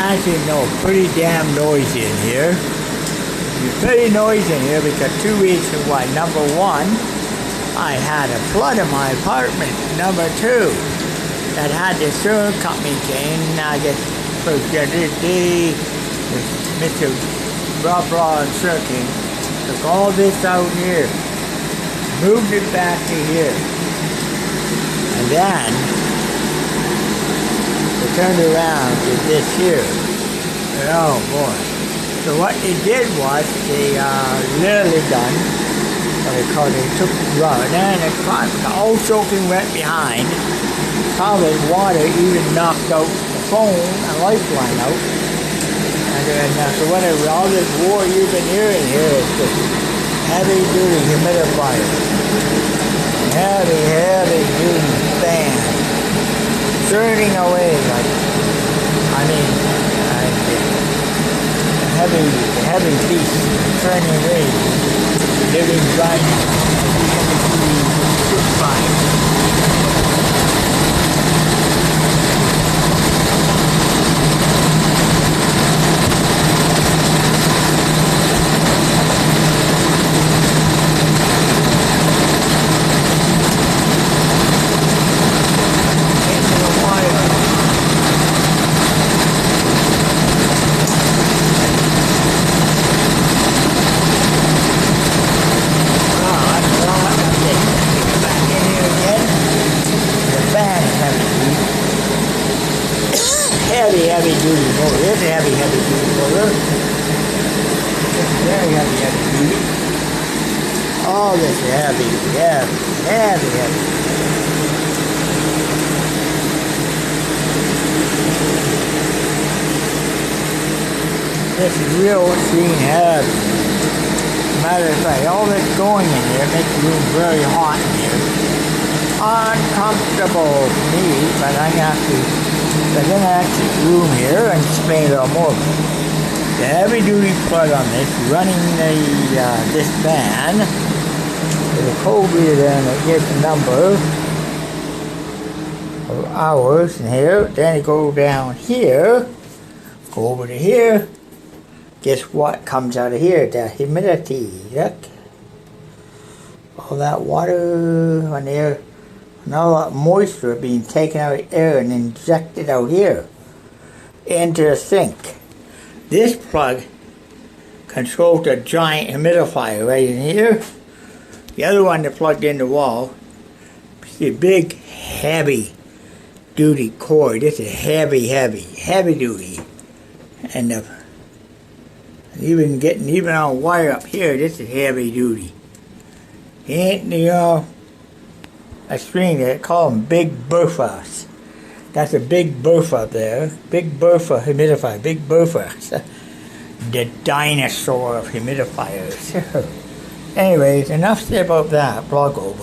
as you know, pretty damn noisy in here. It's pretty noisy in here because two reasons why. Number one, I had a flood in my apartment. Number two, that had the insurance company came, and I get Mr. Blah insurance king took all this out here, moved it back to here, and then they turned around to this here. Oh boy. So what they did was they literally done what they call they took rubber and the old soaking went behind. Probably water even knocked out the phone and lifeline out. And so whatever, all this war you've been hearing here is just heavy duty humidifier. Heavy duty fan. Churning away like, heavy beast churning away. Living right heavy duty motor. It's a heavy duty motor. Very heavy duty. All this heavy. This is real extreme heavy. Matter of fact, all this going in here makes the room very hot in here. Uncomfortable for me, but I have to. So then I have to room here and explain a little more. The heavy duty plug on this, running this fan with a code reader and it gives the number of hours in here. Then it goes down here, go over to here. Guess what comes out of here? The humidity. Look. All that water on there. And all that moisture being taken out of the air and injected out here into the sink. This plug controls the giant humidifier right in here. The other one that plugged in the wall is the big heavy duty cord. This is heavy duty. And even on wire up here, this is heavy duty. Ain't a string they call them big Berthas. That's a big Bertha there. Big Bertha humidifier. Big Bertha. The dinosaur of humidifiers. Anyways, enough said about that. Blog over.